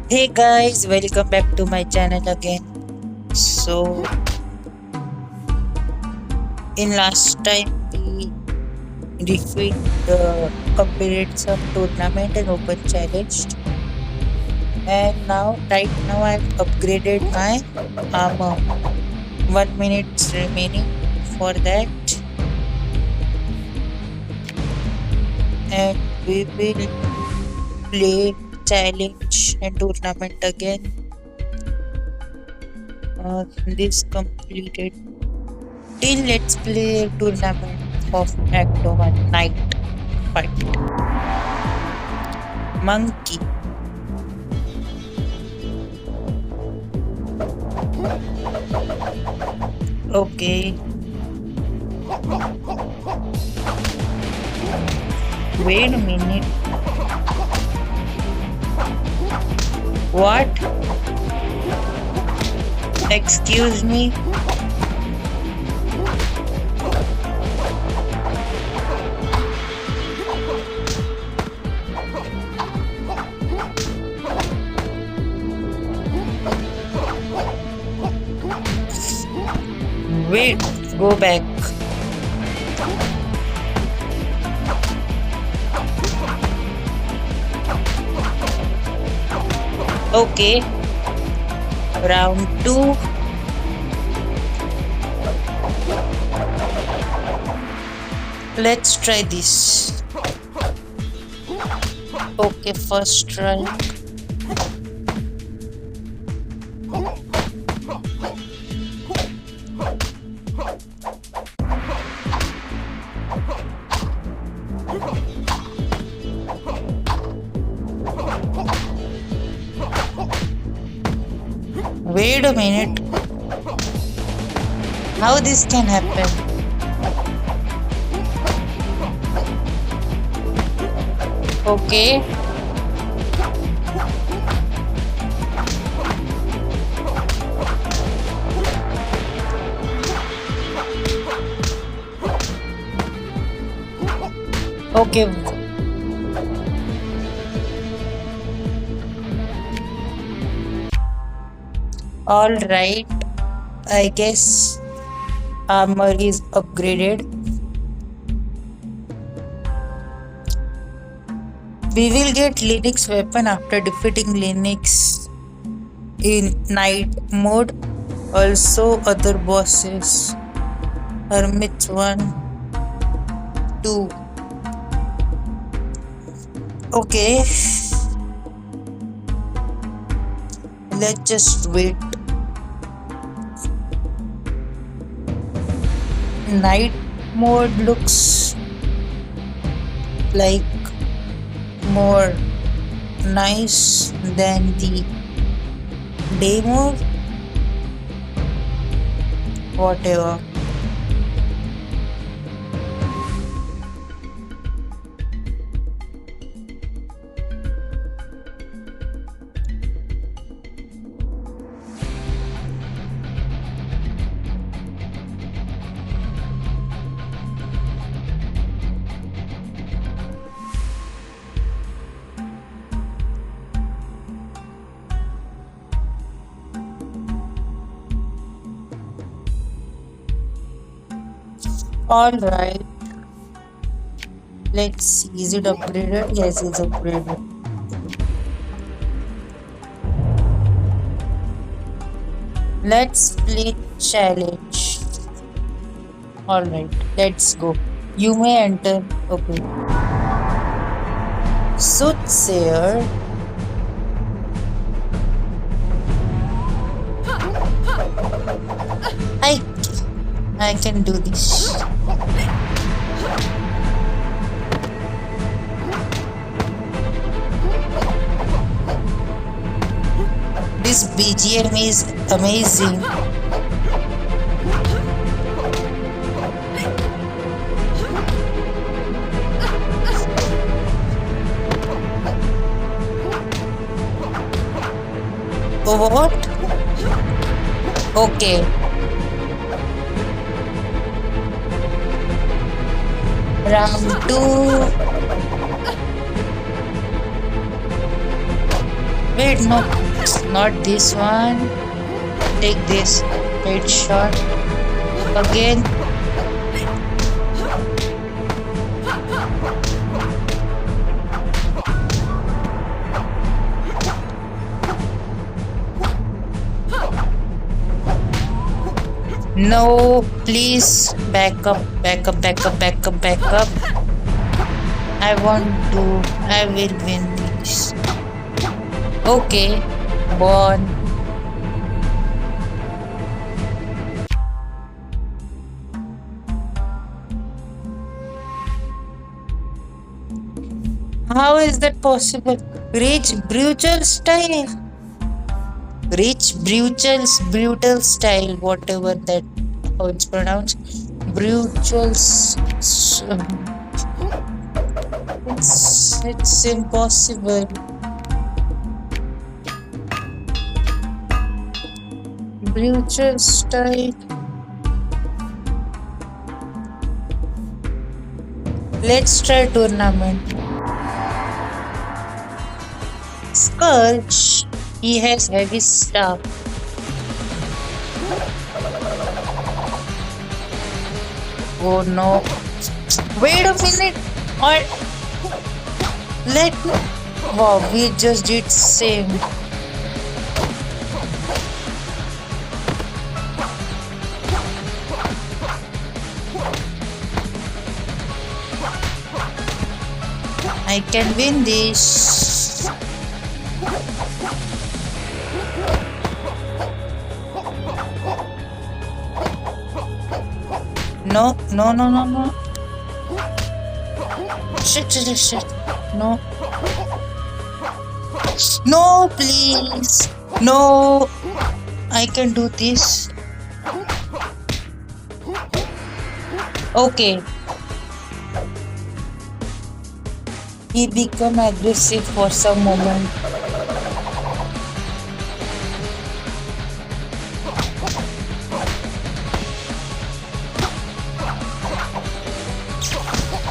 Hey guys, welcome back to my channel again. So, in last time we defeat completed some tournament and open challenge, and right now I've upgraded my armor. 1 minute remaining for that, and we will play challenge and tournament again. This completed. Till let's play tournament of Act 1 Night Fight. Monkey. Okay. Wait a minute. What? Excuse me? Wait, go back. Okay, round 2. Let's try this. Okay, first try. Wait a minute. How this can happen? Okay. Okay. All right. I guess armor is upgraded. We will get Linux weapon after defeating Linux in night mode. Also other bosses. Hermits 1, 2. Okay. Let's just wait. Night mode looks like more nice than the day mode. Whatever. All right. Let's see. Is it upgraded? Yes, it's upgraded. Let's play challenge. All right. Let's go. You may enter. Okay. Soothsayer. I I can do this. This BGM is amazing. Oh, what? Okay. Round 2. Wait, no, not this one. Take this headshot again. No, please back up, back up, back up, back up, back up. I want to. I will win this. Okay, born. How is that possible? Rich brutal style. Rich brutal style, whatever that how it's pronounced. Brutal. It's impossible. Brutal style. Let's try tournament. Scourge. He has heavy stuff. Oh no. Wait a minute. Or let me. Wow, we just did same. I can win this. No, no, no, no, no. Shit, shit, shit. No. No, please. No. I can do this. Okay. He become aggressive for some moment.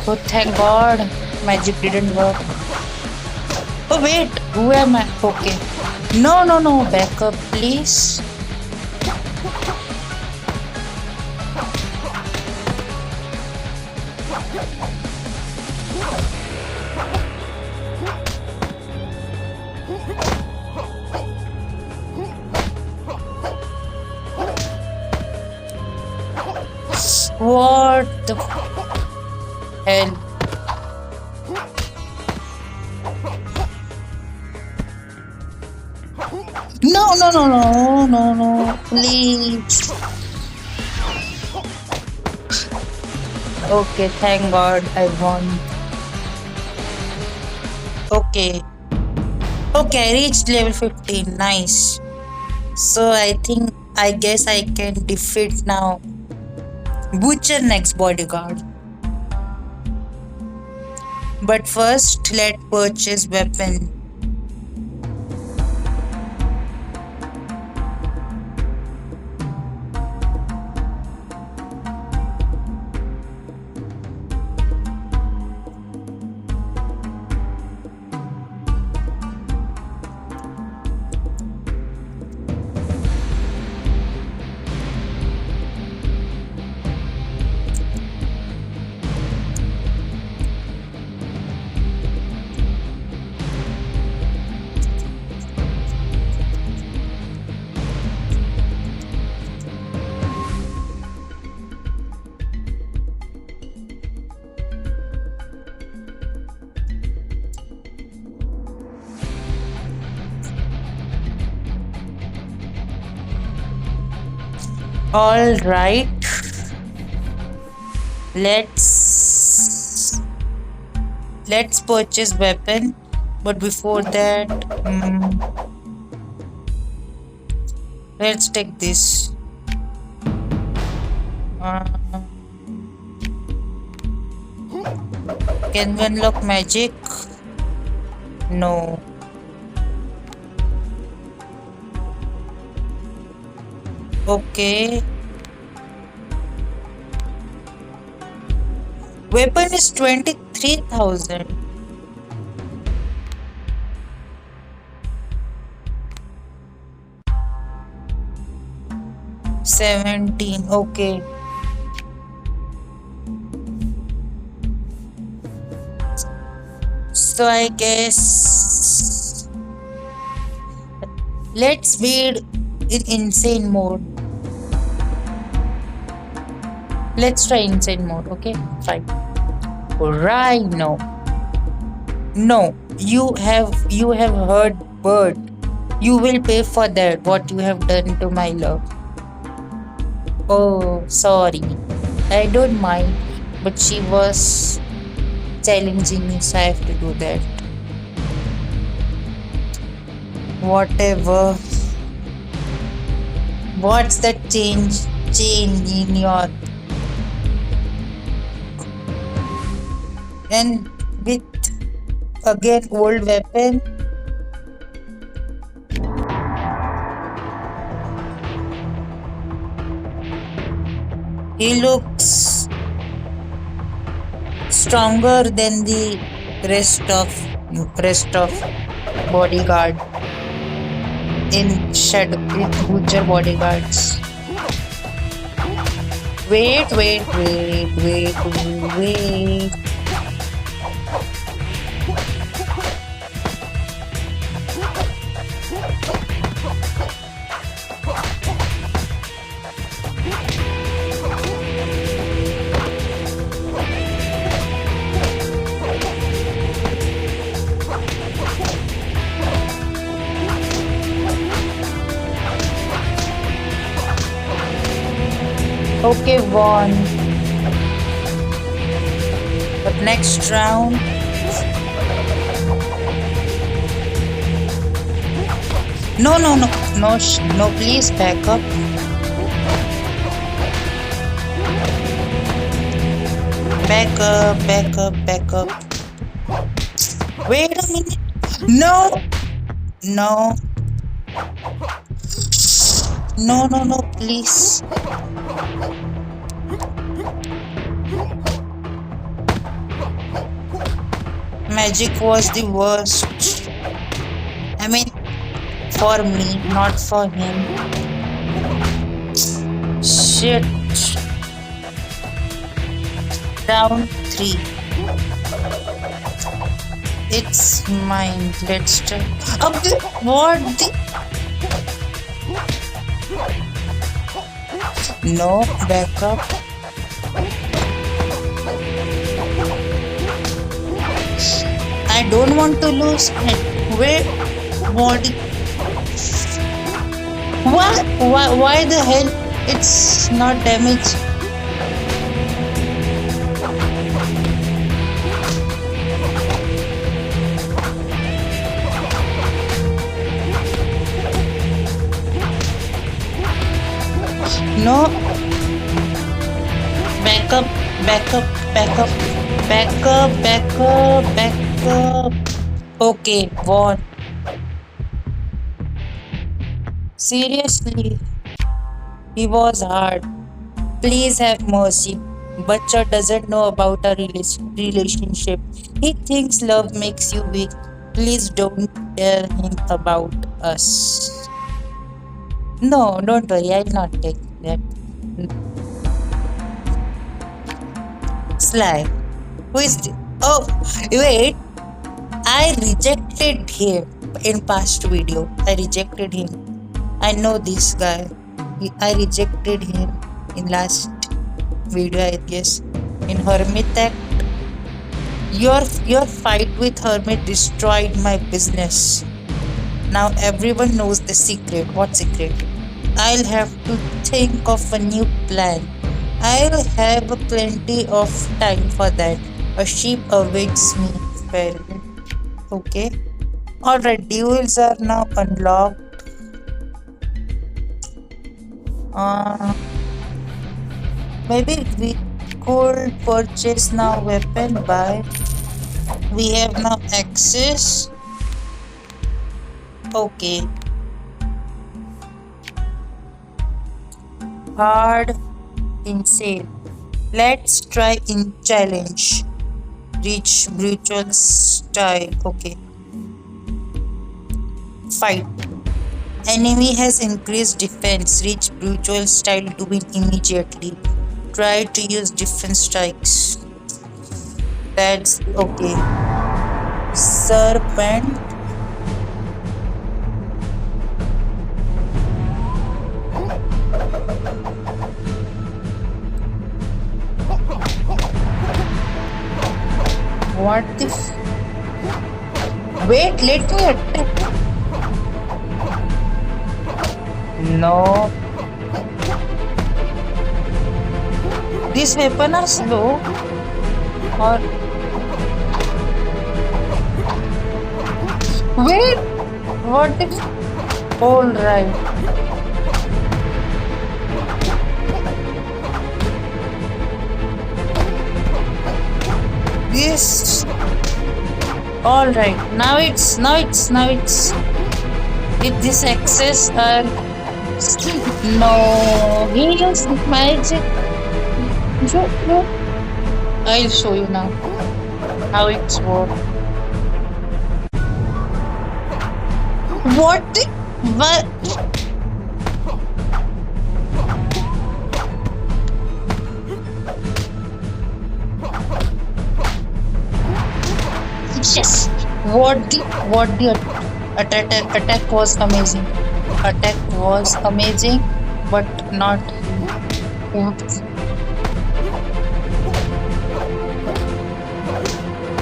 Oh, thank God, magic didn't work. Oh wait, who am I? Okay. No, no, no, back up, please. What the hell? No, no, no, no, no, no, please. Okay, thank God I won. Okay. Okay, I reached level 15. Nice. So I guess I can defeat now Butcher next bodyguard. But first, let's purchase weapon. All right. Let's purchase weapon. But before that, let's take this. Uh, can we unlock magic? No. Okay. Weapon is 23,000. 17. Okay. So I guess let's be in insane mode. Let's try insane mode. Okay, fine. Right now. No, you have heard bird. You will pay for that. What you have done to my love. Oh, sorry. I don't mind, but she was challenging me, so I have to do that. Whatever. What's the change in your and with again old weapon? He looks stronger than the rest of bodyguard in shadow in Butcher bodyguards. Wait. Okay, won. But next round, no, please back up. Back up. Wait a minute. No, no, no, please. Magic was the worst. I mean, for me, not for him. Shit. Round 3. It's mine. Let's try. Okay, what the? No, back up. I don't want to lose. Wait, body. What? Why the hell? It's not damage. No. Back up. Okay, won. Seriously, he was hard. Please have mercy. Butcher doesn't know about our relationship. He thinks love makes you weak. Please don't tell him about us. No, don't worry. I'll not take that. Sly. Who is this? Oh, wait. I rejected him in past video. I rejected him. I know this guy. I rejected him in last video, I guess. In Hermit Act. Your fight with Hermit destroyed my business. Now everyone knows the secret. What secret? I'll have to think of a new plan. I'll have plenty of time for that. A sheep awaits me. Well, okay. Alright, duels are now unlocked. Maybe we could purchase now weapon by. We have now access. Okay. Hard, insane. Let's try in challenge. Reach brutal style. Okay. Fight. Enemy has increased defense. Reach brutal style to win immediately. Try to use defense strikes. That's okay. Serpent. What the? Wait, let me attack. No. These weapons are slow. Or wait, what if? All right. This. All right. Now it's. With this access, no, he used magic. No. I'll show you now how it's work. What? What? Yes. What the attack was amazing. Attack was amazing, but not.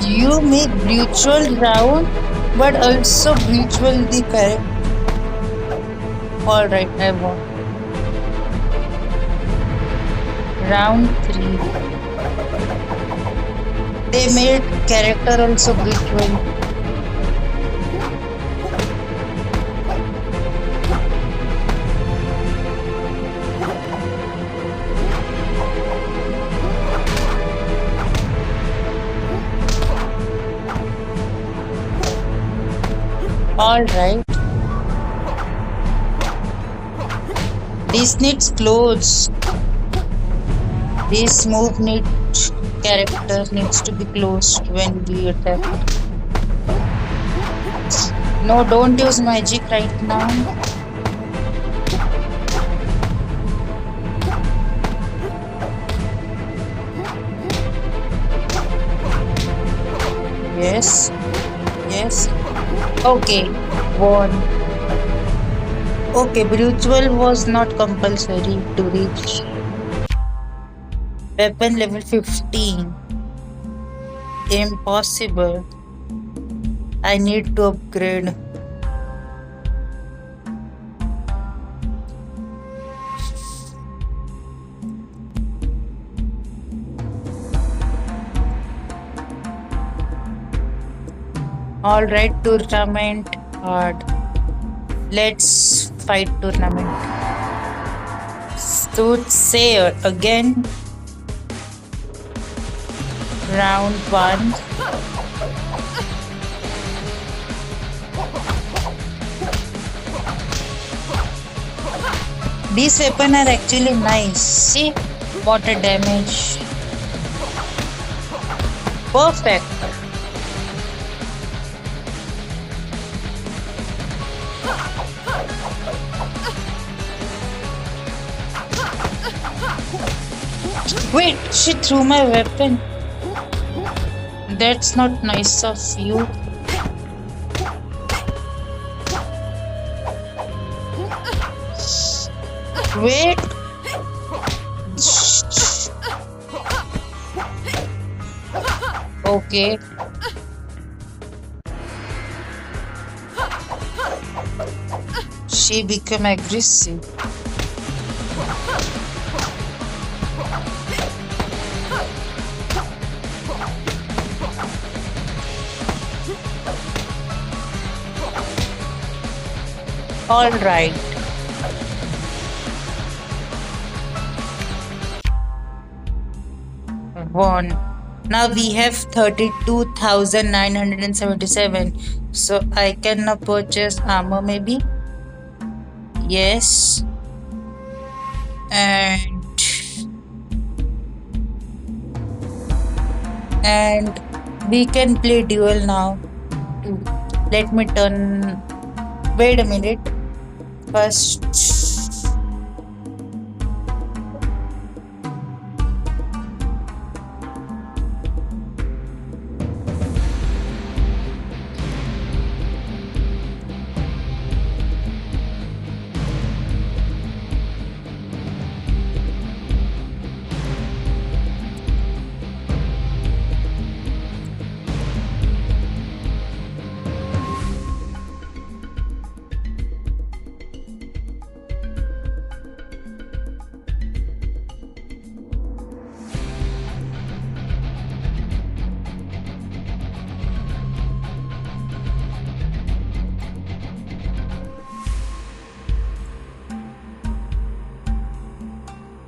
You make brutal round, but also brutal the correct. All right, I won. Round three. They made character also brutal. All right. This needs clothes. This move needs character needs to be closed when we attack. No, don't use magic right now. Yes. Yes. Okay. One. Okay, brutal was not compulsory to reach. Weapon level 15. Impossible. I need to upgrade. Alright, tournament hard. Let's fight tournament. Soothsayer again. Round 1. These weapons are actually nice. See what a damage. Perfect. Wait, she threw my weapon. That's not nice of you. Wait. Okay. She became aggressive. All right. One. Now we have 32,977. So I can now purchase armor maybe. Yes. And we can play duel now. Let me turn. Wait a minute. First,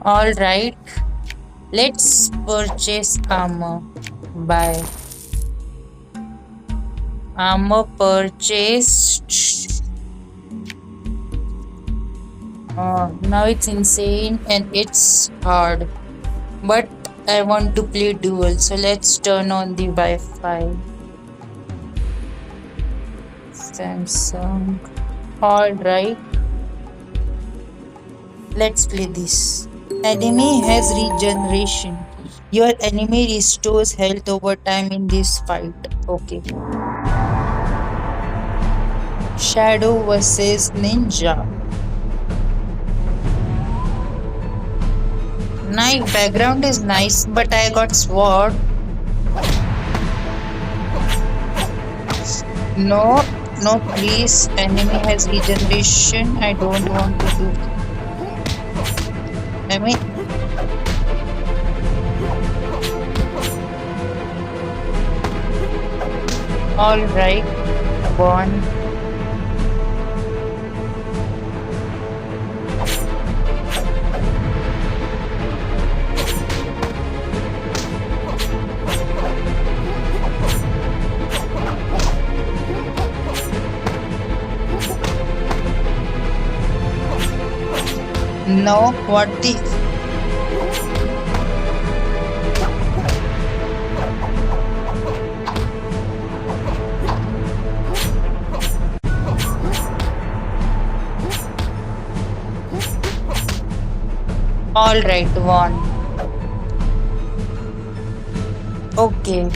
all right. Let's purchase armor. Buy armor purchased. Now it's insane and it's hard. But I want to play duel, so let's turn on the Wi-Fi. Samsung. All right, let's play this. Enemy has regeneration. Your enemy restores health over time in this fight. Okay. Shadow versus Ninja. Nice background is nice, but I got sword. No, no, please. Enemy has regeneration. I don't want to do. I mean, all right, one. No, what the? All right, one. Okay,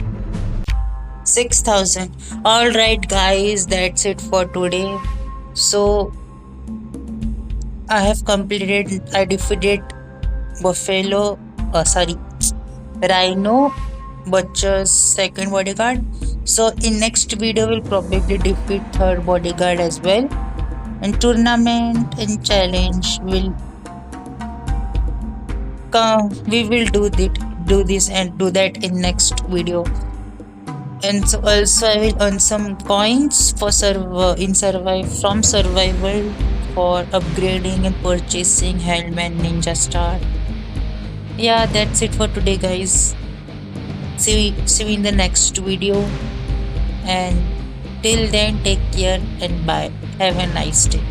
6,000. All right, guys, that's it for today. So I have completed. I defeated Buffalo. Sorry, Rhino, Butcher's second bodyguard. So in next video, we'll probably defeat third bodyguard as well. In tournament and challenge, we will do this and do that in next video. And so also I will earn some coins for survival for upgrading and purchasing Helmet Ninja Star. Yeah, that's it for today, guys. See you in the next video. And till then, take care and bye. Have a nice day.